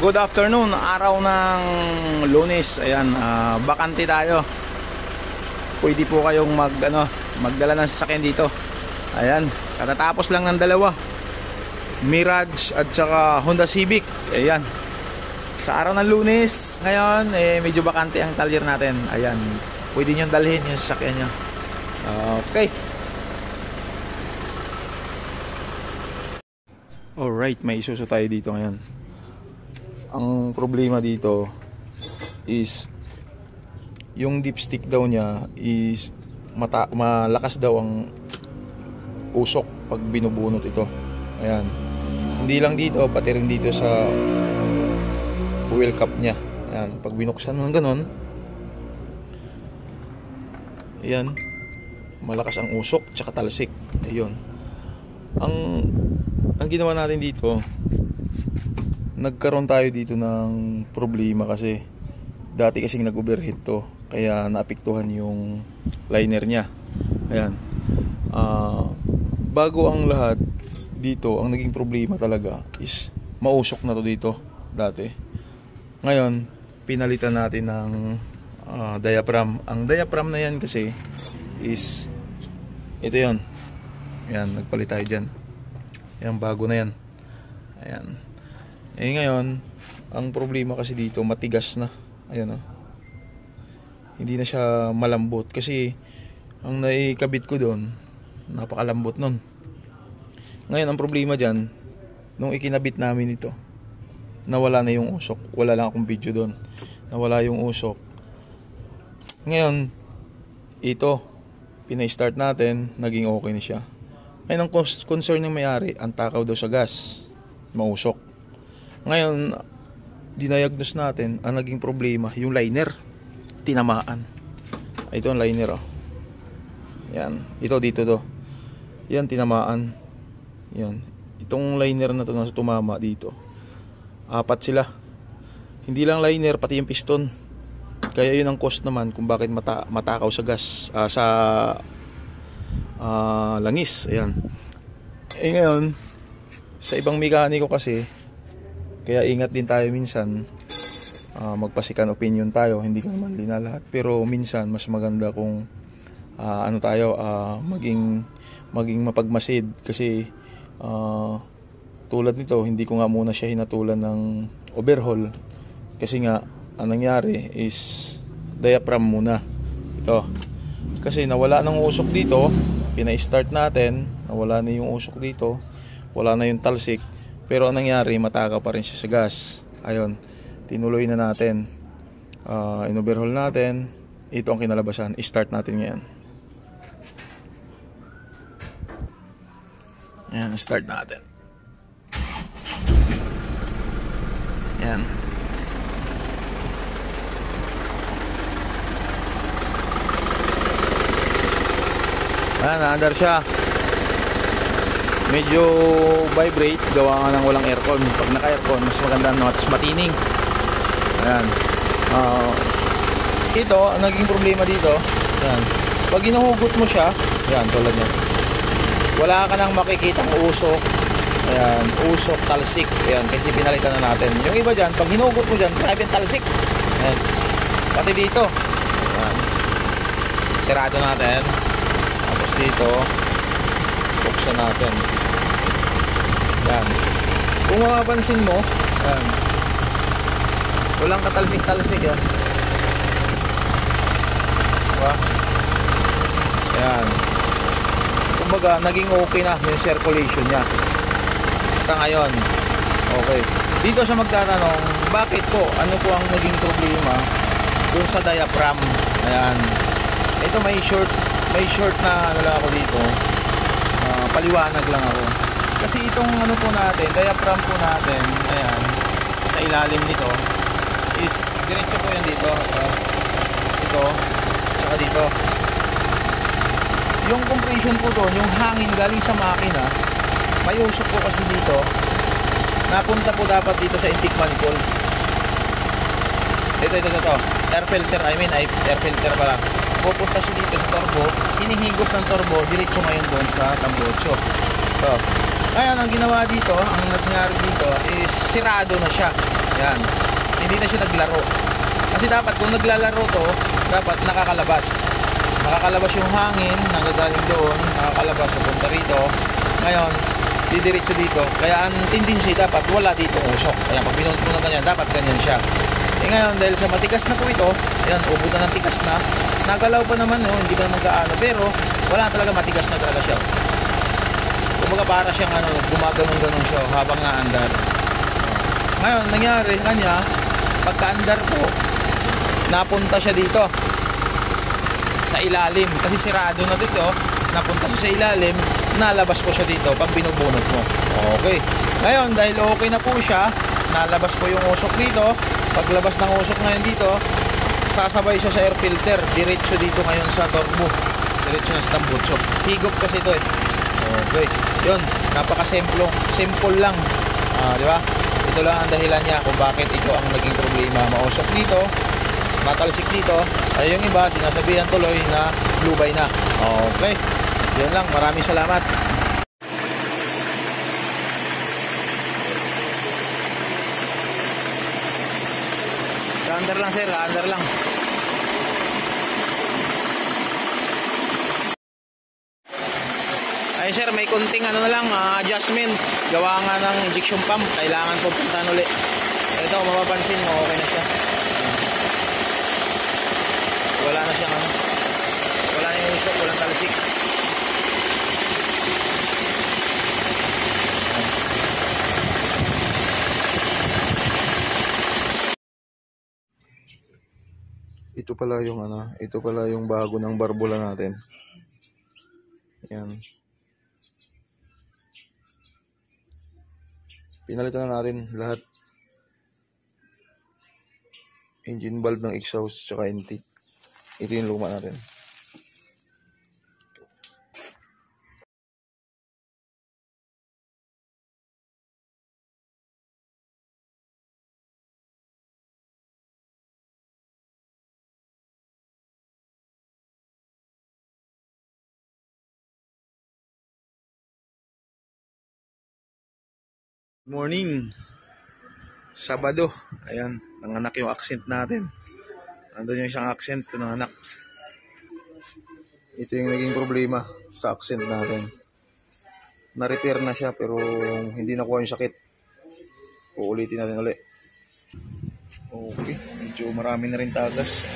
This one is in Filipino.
Good afternoon, araw ng Lunes. Ayan, bakante tayo. Pwede po kayong magdala ng sasakyan dito. Ayan, katatapos lang ng dalawa, Mirage at saka Honda Civic. Ayan, sa araw ng Lunes ngayon, medyo bakante ang talyer natin. Ayan, pwede nyo dalhin yung sasakyan nyo. Okay. Alright, may isuso tayo dito ngayon. Ang problema dito is yung dipstick daw niya is malakas daw ang usok pag binubunot ito. Ayan, hindi lang dito, pati rin dito sa wheel cup niya. Ayan, pag binuksan mo ng ganon, ayan, malakas ang usok tsaka talsik. Ayun, ang ginawa natin dito, nagkaroon tayo dito ng problema kasi dati kasing nag-overheat to, kaya naapektuhan yung liner niya. Ayan, bago ang lahat dito, ang naging problema talaga is mausok na to dito dati. Ngayon, pinalitan natin ng diaphragm. Ang diaphragm na yan kasi is ito yon. Ayan, nagpalit tayo dyan. Ayan, bago na yan. Ayan. Ngayon, ang problema kasi dito, matigas na. Ayan, hindi na siya malambot kasi ang naikabit ko doon, napakalambot nun. Ngayon, ang problema dyan, nung ikinabit namin ito, nawala na yung usok. Wala lang akong video doon. Nawala yung usok. Ngayon, ito, pinay-start natin, naging okay na siya. Ngayon, ang concern ng may-ari, ang takaw daw sa gas, mausok. Ngayon, dinayagnos natin, ang naging problema, yung liner, tinamaan. Ito ang liner, yan, ito dito to. Yan, tinamaan. Yan, itong liner na to na tumama dito. Apat sila. Hindi lang liner, pati yung piston. Kaya yun ang cost naman kung bakit matakaw sa gas, sa langis. Ayan. Ngayon, sa ibang mekaniko kasi, kaya ingat din tayo minsan, magpasikan opinion tayo, hindi ko naman linalahat, pero minsan mas maganda kung maging mapagmasid kasi tulad nito, hindi ko nga muna siya hinatulan ng overhaul kasi nga ang nangyari is diaphragm muna ito, kasi nawala ng usok dito, pina-start natin, nawala na yung usok dito, wala na yung talsik. Pero ang nangyari, mataka pa rin siya sa gas. Ayun, tinuloy na natin, in-overhaul natin. Ito ang kinalabasan. I-start natin ngayon. Ayan, start natin. Ayan. Ayan, na-under siya. Medyo vibrate, gawa nga ng walang aircon. Pag naka-aircon, mas maganda na, mas matining. Ayan. Ito, ang naging problema dito, ayan, pag hinuhugot mo siya, ayan, tulad niya, wala ka nang makikitang usok. Ayan, usok, talsik. Ayan, kasi pinalitan na natin. Yung iba dyan, pag hinuhugot mo dyan, grabe talsik. Ayan, pati dito. Ayan, sirado natin. Tapos dito, buksan natin. Yan. Kung mapapansin mo, yan, walang katalsik-talsik yan. Diba? Yan. Kumbaga, naging okay na yung circulation niya. Sa ngayon, okay. Dito siya magtatanong, bakit po? Ano po ang naging problema dun sa diaphragm? Ayan. Ito may short na lang ako dito. Paliwanag lang ako. Kasi itong po natin, diaphragm po natin, ayan, sa ilalim nito is diretso po yan dito. Ito, tsaka dito. Yung compression po doon, yung hangin galing sa makina, may usok po kasi dito. Napunta po dapat dito sa intake manifold. Ito. Air filter, air filter pala. Pupunta siya dito sa turbo, hinihigop ng turbo, diretso ngayon doon sa tambocho. So, ngayon ang ginawa dito, ang nangyari dito is sirado na siya. Yan. Hindi na siya naglaro. Kasi dapat kung naglalaro to, dapat nakakalabas. Nakakalabas yung hangin, nanggagaling doon, nakakalabas, pupunta rito. Ngayon, didiretso dito. Kaya ang tendency dapat wala dito usok. Kaya pag binunod mo na ganyan, dapat ganyan siya. Eh ngayon, dahil sa matigas na po ito, ayan, ubod na ng tigas na, nagalaw pa naman, hindi pa naman kaano, pero wala talaga, matigas na talaga siya. Kumbaga para siyang gumaganon-ganon siya habang naandar. Ngayon, nangyari sa kanya, pagka-andar po, napunta siya dito sa ilalim. Kasi sirado na dito, napunta siya sa ilalim, nalabas po siya dito pag binubunot mo. Okay. Ngayon, dahil okay na po siya, nalabas po yung usok dito. Paglabas ng usok ngayon dito, sasabay siya sa air filter. Diretso dito ngayon sa turbo. Diretso na sa tambutso. Higop kasi ito eh. Okay. Yun, simple lang. Di ba? Ito lang ang dahilan niya kung bakit ito ang naging problema. Mausok dito, matalsik dito. Ay yung iba, sinasabihan tuloy na lubay na. Okay. Yun lang. Maraming salamat. Under lang sir, under lang. Ay sir, may kunting na lang, adjustment. Gawa nga ng injection pump, kailangan po puntahan ulit. Ito, mapapansin mo, okay na siya. Wala na siyang wala na yung usok, walang talsik. Ito pala yung bago ng barbula natin. Yan. Pinalitan na natin lahat. Engine valve ng exhaust tsaka intake. Ito yung luma natin. Morning. Sabado. Ayan, nanganak yung accent natin. Nandun yung isang accent, nanganak. Ito yung naging problema sa accent natin. Na-repair na siya pero hindi nakuha yung sakit. Uulitin natin ulit. Okay, medyo marami na rin tagas.